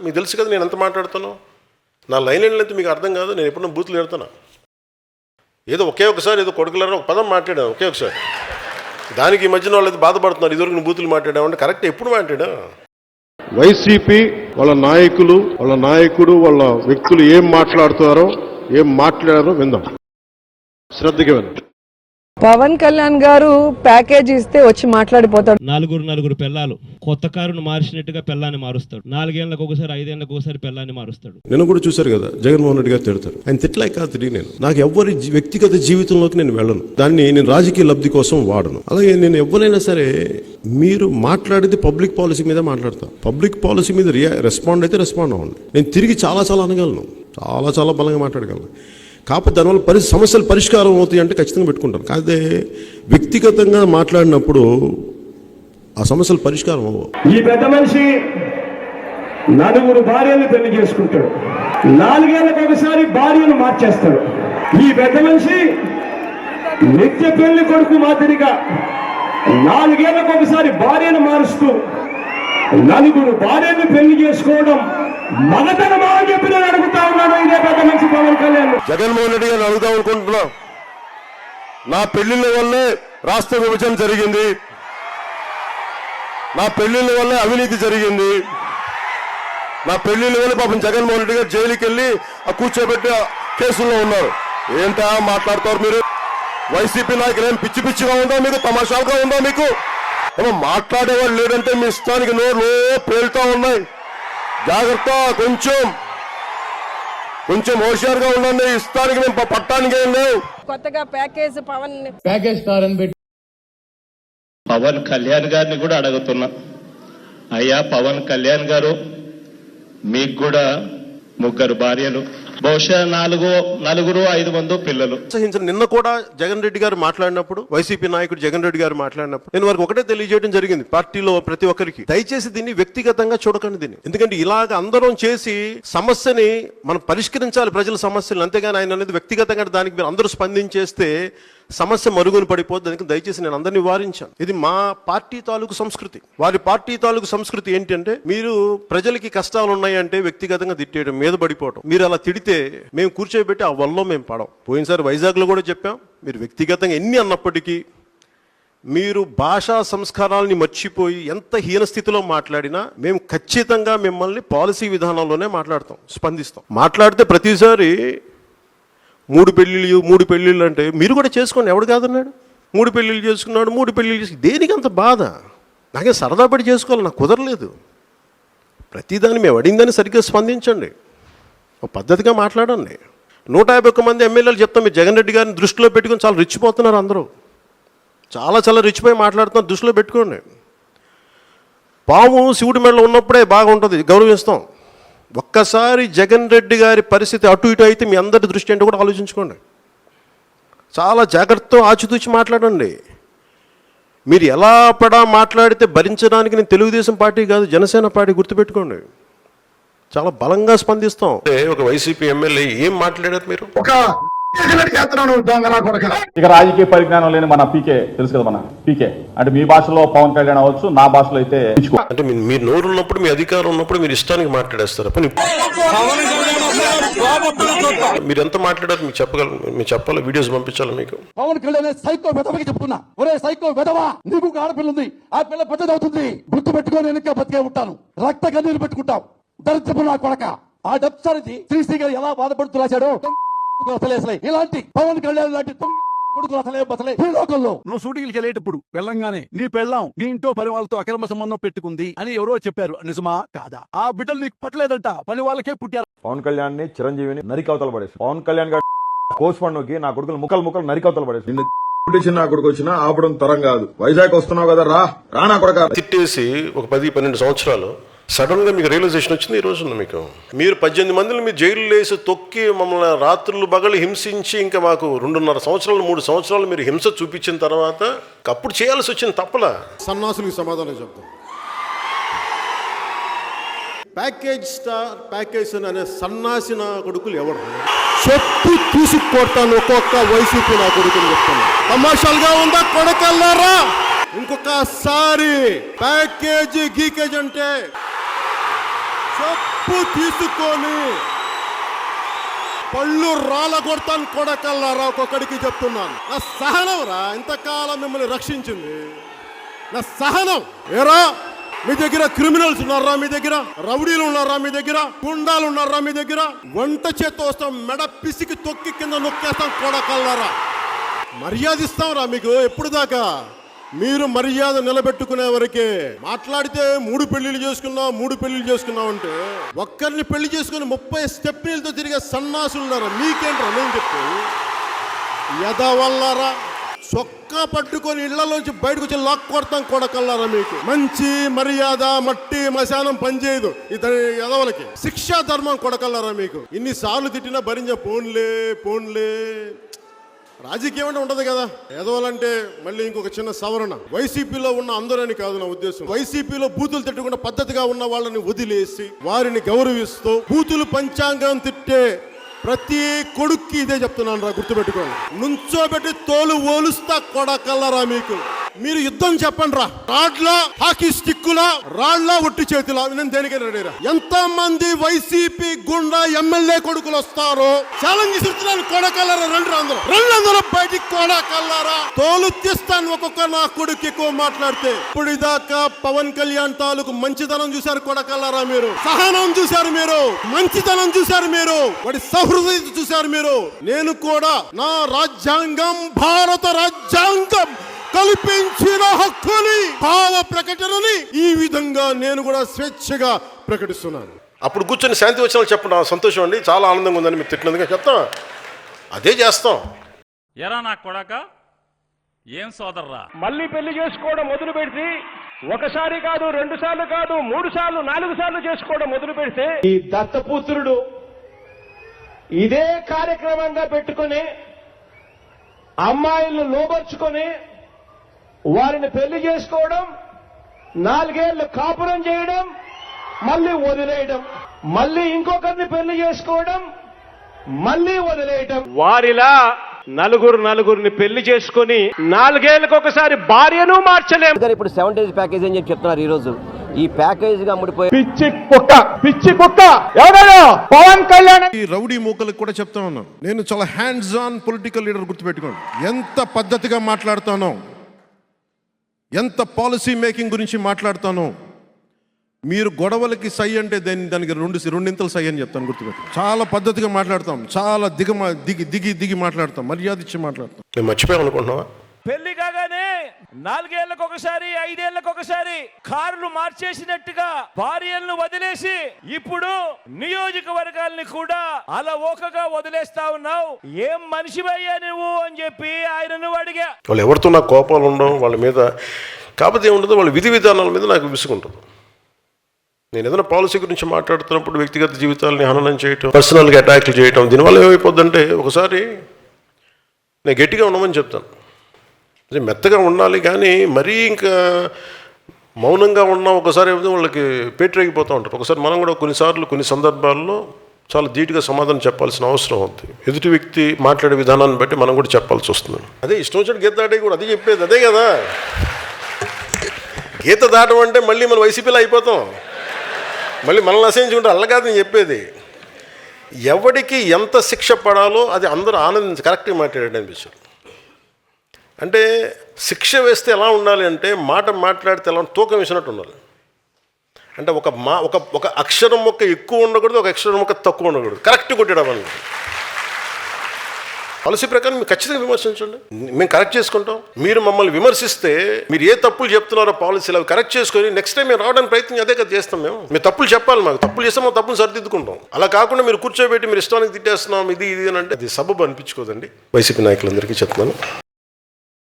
మీకు తెలుసు కదా నేను ఎంత మాట్లాడుతాను. నా లైన్ ఏంటంటే మీకు అర్థం కాదు. నేను ఎప్పుడన్నా బూతులు పెడతాను. ఏదో ఒకే ఒకసారి ఏదో కొడుకులారా ఒక పదం మాట్లాడాను ఒకే ఒకసారి. దానికి ఈ మధ్యన వాళ్ళు బాధపడుతున్నారు. ఇదివరకు నువ్వు బూతులు మాట్లాడామంటే కరెక్ట్ ఎప్పుడు మాట్లాడా. వైసీపీ వాళ్ళ నాయకులు, వాళ్ళ నాయకుడు, వాళ్ళ వ్యక్తులు ఏం మాట్లాడుతారో ఏం మాట్లాడారో విందాం. శ్రద్ధగా విందాం. పవన్ కళ్యాణ్ గారు ప్యాకేజ్ ఇస్తే వచ్చి మాట్లాడిపోతాడు. నలుగురు పిల్లలు కొత్త కారును మార్చినట్టుగా పిల్లాన్ని మారుస్తాడు. 4 ఏళ్లకు ఒకసారి 5 ఏళ్లకు ఒకసారి పిల్లాన్ని మారుస్తాడు. నేను కూడా చూశారు కదా జగన్మోహన్ రెడ్డి గారు తిడతారు. ఆయన తిట్టలే కాదు తిరిగి నేను నాకు ఎవరి వ్యక్తిగత జీవితంలోకి నేను వెళ్ళను. దాన్ని నేను రాజకీయ లబ్ధి కోసం వాడను. అలాగే నేను ఎవరైనా సరే మీరు మాట్లాడేది పబ్లిక్ పాలసీ మీద మాట్లాడతాను. పబ్లిక్ పాలసీ మీద రెస్పాండ్ అయితే రెస్పాండ్ అవ్వండి. నేను తిరిగి చాలా అనగలను, చాలా బలంగా మాట్లాడగలను. కాకపోతే దానివల్ల సమస్యలు పరిష్కారం అవుతాయి అంటే ఖచ్చితంగా పెట్టుకుంటాను. కాదే వ్యక్తిగతంగా మాట్లాడినప్పుడు ఆ సమస్యలు పరిష్కారం అవ్వవు. ఈ పెద్ద మనిషి 4 భార్యలు పెళ్లి చేసుకుంటాడు. 4 ఏళ్లకు ఒకసారి భార్యను మార్చేస్తాడు. ఈ పెద్ద మనిషి నిత్య పెళ్లి కొడుకు మాదిరిగా 4 ఏళ్లకు ఒకసారి భార్యను మారుస్తూ 4 భార్యను పెళ్లి చేసుకోవడం మగతనమా అని చెప్పి నేను అడుగుతా ఉన్నాను. ఇదే పెద్ద మనిషి పవన్ కళ్యాణ్. జగన్మోహన్ రెడ్డి గారిని అడుగుదాం అనుకుంటున్నా. నా పెళ్లిళ్ళ వల్లే రాష్ట్ర విభజన జరిగింది, నా పెళ్లిళ్ళ వల్లే అవినీతి జరిగింది, నా పెళ్లిళ్ళ వల్ల పాపం జగన్మోహన్ రెడ్డి గారు జైలుకి వెళ్ళి ఆ కూర్చోబెట్టి కేసుల్లో ఉన్నారు. ఏంటా మాట్లాడతారు మీరు? వైసీపీ నాయకులు ఏం పిచ్చిగా ఉందా మీకు? తమాషాగా ఉందా మీకు? ఏమో మాట్లాడేవాళ్ళు లేదంటే మీ ఇష్టానికి నోరు పేలుతా ఉన్నాయి. జాగ్రత్త, కొంచెం హోషియారుగా ఉండండి. ఇష్టానికి మేము పట్టానికి ఏం లేవు. కొత్తగా ప్యాకేజ్ పవన్ కళ్యాణ్ గారిని కూడా అడుగుతున్నా. అయ్యా పవన్ కళ్యాణ్ గారు, మీకు కూడా 3 భార్యలు, బహుశా 4, 5 పిల్లలు. నిన్న కూడా జగన్ రెడ్డి గారు మాట్లాడినప్పుడు, వైసీపీ నాయకుడు జగన్ రెడ్డి గారు మాట్లాడినప్పుడు నేను వారికి ఒకటే తెలియజేయడం జరిగింది. పార్టీలో ప్రతి ఒక్కరికి దయచేసి దీన్ని వ్యక్తిగతంగా చూడకండి దీన్ని. ఎందుకంటే ఇలాగ అందరం చేసి సమస్యని మనం పరిష్కరించాలి, ప్రజల సమస్యలు. అంతేగాని ఆయన అనేది వ్యక్తిగతంగా దానికి మీరు అందరూ స్పందించేస్తే సమస్య మరుగున పడిపోద్ది. దానికి దయచేసి నేను అందరినీ వారించాను. ఇది మా పార్టీ తాలూకు సంస్కృతి. వారి పార్టీ తాలూకు సంస్కృతి ఏంటంటే మీరు ప్రజలకి కష్టాలు ఉన్నాయంటే వ్యక్తిగతంగా తిట్టేయడం, మీద పడిపోవడం. మీరు అలా తిడితే మేము కూర్చోబెట్టి ఆ వల్ల మేము పడం. పోయినసారి వైజాగ్లో కూడా చెప్పాం. మీరు వ్యక్తిగతంగా ఎన్ని అన్నప్పటికీ మీరు భాషా సంస్కారాలని మర్చిపోయి ఎంత హీన స్థితిలో మాట్లాడినా మేము ఖచ్చితంగా మిమ్మల్ని పాలసీ విధానంలోనే మాట్లాడతాం, స్పందిస్తాం. మాట్లాడితే ప్రతిసారి 3 పెళ్ళిళ్ళు అంటే మీరు కూడా చేసుకోండి, ఎవడు కాదన్నాడు? 3 పెళ్ళిళ్ళు చేసుకున్నాడు, 3 పెళ్ళిళ్ళు చేసి దేనికి అంత బాధ? నాకే సరదా పడి చేసుకోవాలి, నాకు కుదరలేదు. ప్రతిదాన్ని మేము అడిగిందని సరిగ్గా స్పందించండి, ఒక పద్ధతిగా మాట్లాడండి. 151 మంది ఎమ్మెల్యేలు చెప్తాం. మీరు జగన్ రెడ్డి గారిని దృష్టిలో పెట్టుకుని చాలా రెచ్చిపోతున్నారు. అందరూ చాలా రెచ్చిపోయి మాట్లాడుతున్నారు. దృష్టిలో పెట్టుకోండి. పాము శివుడి మెడలో ఉన్నప్పుడే బాగుంటుంది, గౌరవిస్తాం. ఒక్కసారి జగన్ రెడ్డి గారి పరిస్థితి అటు ఇటు అయితే మీ అందరి దృష్టి అంటే కూడా ఆలోచించుకోండి. చాలా జాగ్రత్తతో ఆచితూచి మాట్లాడండి. మీరు ఎలా మాట్లాడితే భరించడానికి నేను తెలుగుదేశం పార్టీ కాదు, జనసేన పార్టీ, గుర్తుపెట్టుకోండి. చాలా బలంగా స్పందిస్తాం. ఒక వైసీపీ ఎమ్మెల్యే ఏం మాట్లాడారు మీరు? ఇక రాజకీయ పరిజ్ఞానం లేని మన పీకే తెలుసు కదా, మన పీకే అంటే మీ భాషలో పవన్ కళ్యాణ్ అవ్వచ్చు, నా భాషలో అయితే అంటే మీరు నోరు ఉన్నప్పుడు, మీ అధికారం ఉన్నప్పుడు మీరు ఇష్టానికి మాట్లాడేస్తారు. మీరు ఎంత మాట్లాడారు మీకు చెప్పగలరు, మీరు చెప్పాలి, వీడియోస్ పంపించాలి మీకు. పవన్ కళ్యాణ్ సైకో వెధవకి చెప్తున్నా, ఒరే సైకో వెధవా, నీకు ఒక ఆడపిల్ల ఉంది, ఆ పిల్ల పెద్దది అవుతుంది, గుర్తు పెట్టుకొని వెనక బతికే ఉంటాను, రక్త కన్నీరు పెట్టుకుంటావు, దరిద్రపు నా కొడక. ఆ డబ్సారి శ్రీశ్రీ గారు ఎలా బాధపడుతూ రాశాడో ఇలాంటి పవన్ కళ్యాణ్ లాంటి నువ్వు షూటింగ్కి వెళ్ళేటప్పుడు వెళ్ళంగానే నీ పెళ్ళాం నీ ఇంట్లో పని వాళ్ళతో అక్రమ సంబంధం పెట్టుకుంది అని ఎవరో చెప్పారు, నిజమా కాదా? ఆ బిడ్డలు నీకు పట్టలేదంట, పని వాళ్ళకే పుట్టారు. పవన్ కళ్యాణ్ ని, చిరంజీవిని నరికవతలు పడేసి, పవన్ కళ్యాణ్ గారు కోసుపండుకి నా కొడుకులు ముక్కలు నరికవతలు పడేసి, నా కొడుకు వచ్చినా ఆపడం తరం కాదు. వైజాగ్ వస్తున్నావు కదా, రా నా కొడుకు. తిట్టేసి ఒక 10-12 సంవత్సరాలు సడన్ గా మీకు రియలైజేషన్ వచ్చింది. ఈ రోజున మీరు 18 మందిని మీ జైలు వేసి తొక్కి మమ్మల్ని రాత్రులు పగలు హింసించి ఇంకా మాకు 2.5 సంవత్సరాలు 3 సంవత్సరాలు మీరు హింస చూపించిన తర్వాత అప్పుడు చేయాల్సి వచ్చింది తప్పలా. సన్నాసులకు సమాధానం చెప్తాం. ప్యాకేజ్ అనే సన్నాసి నా కొడుకులు ఎవరు చెప్పు తీసుకొడతాను. ఒక్కొక్క వైసీపీ నా కొడుకుని చెప్తాను. తమాషాలుగా ఉందా కొడకల్లారా? ఇంకొకసారి ప్యాకేజీ గీకేజ్ అంటే చెప్పు తీసుకొని పళ్ళు రాళ్ళ కొడతాను కొడకల్లారా ఒక్కొక్కడికి చెప్తున్నాను. నా సహనం రా ఇంతకాలం మిమ్మల్ని రక్షించింది, నా సహనం. ఏరా మీ దగ్గర క్రిమినల్స్ ఉన్నారా, మీ దగ్గర రౌడీలు ఉన్నారా, మీ దగ్గర గుండాలు ఉన్నారా, మీ దగ్గర వంట చేత్తో వస్తాం, మెడ పిసికి తొక్కి కింద నొక్కేస్తాం కొడకల్లారా. మర్యాద ఇస్తాం రా మీకు. ఎప్పుడు దాకా మీరు మర్యాద నిలబెట్టుకునే వరకే. మాట్లాడితే 3 పెళ్లిళ్ళు చేసుకున్నాం అంటే ఒక్కరిని పెళ్లి చేసుకుని 30 స్టెప్నీలతో తిరిగే సన్నాసులు ఉన్నారా? మీకేంట్రా నేను చెప్పి ఎదవల్లారా. చొక్కా పట్టుకొని ఇళ్లలోంచి బయటకు వచ్చి లాక్ కొడతాం కొడకల్లారా. మీకు మంచి మర్యాద మట్టి మశానం పనిచేయదు ఇతని ఎదవలకి. శిక్షా ధర్మం కొడకల్లారా. మీకు ఇన్నిసార్లు తిట్టినా భరించే పోన్లే. రాజకీయం అంటే ఉండదు కదా. ఎదవాలంటే మళ్ళీ ఇంకొక చిన్న సవరణ. వైసీపీలో ఉన్న అందరని కాదు నా ఉద్దేశం. వైసీపీలో బూతులు తిట్టకుండా పద్ధతిగా ఉన్న వాళ్ళని వదిలేసి వారిని గౌరవిస్తూ బూతులు పంచాంగం తిట్టే ప్రతి కొడుక్కి ఇదే చెప్తున్నాను రా, గుర్తుపెట్టుకోండి. నుంచోబెట్టి తోలు ఓలుస్తా కొడకల్లరా. మీకు మీరు యుద్ధం చెప్పండి రా. రాడ్లా హాకీ స్టిక్కులా రాళ్లా ఒట్టి చేతిలా నేను దేనికైనా రెడీరా. ఎంత మంది వైసీపీ గుండా ఎమ్మెల్యే కొడుకులు వస్తారో ఛాలెంజ్ ఇస్తున్నాను కొడకల్లరా. రెండు బయటికి కొడకల్లారా. తోలు తీస్తాను ఒక్కొక్క నా కొడుకు ఎక్కువ మాట్లాడితే. ఇప్పుడు ఇదాకా పవన్ కళ్యాణ్ తాలూకు మంచితనం చూశారు కొడకల్లారా. మీరు సహనం చూశారు, మీరు మంచితనం చూశారు, మీరు వాడి సహృదయత చూశారు మీరు. నేను కూడా నా రాజ్యాంగం భారత రాజ్యాంగం కల్పించిన హక్కుని భావ ప్రకటనని ఈ విధంగా నేను కూడా స్వేచ్ఛగా ప్రకటిస్తున్నాను. అప్పుడు కూర్చొని శాంతి వచ్చిన చెప్పండి, సంతోషం అండి, చాలా ఆనందంగా ఉందని మీరు తిట్టినందుగా చెప్తాం. అదే చేస్తాం. ఎరా నా కొడక ఏం సోదర్రా. మళ్ళీ పెళ్లి చేసుకోవడం మొదలు పెడితే ఒకసారి కాదు, 2 సార్లు కాదు, 3 సార్లు 4 సార్లు చేసుకోవడం మొదలు పెడితే ఈ దత్తపుత్రుడు ఇదే కార్యక్రమంగా పెట్టుకుని అమ్మాయిలను లోబర్చుకొని వారిని పెళ్లి చేసుకోవడం, 4 ఏళ్లు కాపురం చేయడం, మళ్ళీ వదిలేయడం, మళ్ళీ ఇంకొకరిని పెళ్లి చేసుకోవడం, మళ్ళీ వదిలేయడం. వారిలా నలుగురిని పెళ్లి చేసుకుని 4 ఏళ్లకు ఒకసారి భార్యను మార్చలేం. ఇప్పుడు 7 days ప్యాకేజ్ అని చెప్పి చెప్తున్నారు. ఈ రోజు ఈ ప్యాకేజ్ గా అమ్ముడిపోయి పిచ్చి కుక్క ఎవరో పవన్ కళ్యాణ్. ఈ రౌడీ మూకలకు కూడా చెప్తా ఉన్నాను, నేను చాలా హ్యాండ్స్ ఆన్ పొలిటికల్ లీడర్. గుర్తుపెట్టుకోండి, ఎంత పద్ధతిగా మాట్లాడతానో, ఎంత పాలసీ మేకింగ్ గురించి మాట్లాడతానో. మీరు గొడవలకి సై అంటే దానికి రెండింతలు సై అని చెప్తాను. గుర్తుపెట్టు. చాలా పద్ధతిగా మాట్లాడతాం, చాలా దిగి మాట్లాడతాం, మర్యాద ఇచ్చి మాట్లాడతాం. నేను మర్చిపోయాం అనుకుంటున్నావా? పెళ్లి కాగానే 4 ఏళ్లకు ఒకసారి 5 ఏళ్లకు ఒకసారి కార్లు మార్చేసినట్టుగా భార్యలను వదిలేసి ఇప్పుడు నియోజకవర్గాల్ని కూడా అలా ఓకగా వదిలేస్తా ఉన్నావు. ఏం మనిషివయ్యా నువ్వు అని చెప్పి ఆయనను అడిగా. వాళ్ళు ఎవరితో నాకు కోపాలు ఉండవు వాళ్ళ మీద. కాకపోతే ఏముండదు, వాళ్ళ విధి విధానాల మీద నాకు విసుగుంటుంది. నేను ఏదైనా పాలసీ గురించి మాట్లాడుతున్నప్పుడు వ్యక్తిగత జీవితాలని హననం చేయటం, పర్సనల్గా అటాక్లు చేయటం, దీనివల్ల ఏమైపోద్దంటే ఒకసారి నేను గట్టిగా ఉండమని చెప్తాను. అదే మెత్తగా ఉండాలి, కానీ మరీ ఇంకా మౌనంగా ఉన్నా ఒకసారి వాళ్ళకి పేటరేగిపోతూ ఉంటారు. ఒకసారి మనం కూడా కొన్నిసార్లు కొన్ని సందర్భాల్లో చాలా ధీటుగా సమాధానం చెప్పాల్సిన అవసరం ఉంది. ఎదుటి వ్యక్తి మాట్లాడే విధానాన్ని బట్టి మనం కూడా చెప్పాల్సి వస్తుంది. అదే ఇష్టం వచ్చినట్టు గీత దాటే కూడా అదే చెప్పేది అదే కదా. గీత దాటం అంటే మళ్ళీ మనం వైసీపీలో అయిపోతాం, మళ్ళీ మనల్ని అసహించుకుంటే అల్ల కాదు నేను చెప్పేది. ఎవడికి ఎంత శిక్ష పడాలో అది అందరూ ఆనందించి కరెక్ట్గా మాట్లాడాడు అనిపిస్తుంది. అంటే శిక్ష వేస్తే ఎలా ఉండాలి అంటే మాట మాట్లాడితే ఎలా తూకం వేసినట్టు ఉండాలి. అంటే ఒక అక్షరం మొక్క ఎక్కువ ఉండకూడదు, ఒక అక్షరం మొక్క తక్కువ ఉండకూడదు, కరెక్ట్ కొట్టడం వల్ల. పాలసీ ప్రకారం మీరు ఖచ్చితంగా విమర్శించండి, మేము కరెక్ట్ చేసుకుంటాం. మీరు మమ్మల్ని విమర్శిస్తే మీరు ఏ తప్పులు చెప్తున్నారో పాలసీలు అవి కరెక్ట్ చేసుకొని నెక్స్ట్ టైం మేము రావడానికి ప్రయత్నం అదే కదా చేస్తాం. మేము తప్పులు చెప్పాలి, మాకు తప్పులు చేస్తే మా తప్పులు సరిదిద్దుకుంటాం. అలా కాకుండా మీరు కూర్చోబెట్టి మీరు ఇష్టానికి తిట్టేస్తున్నాం ఇది అని అంటే అది సబబు అనిపించుకోదండి. వైసీపీ నాయకులందరికీ చెప్తున్నాను.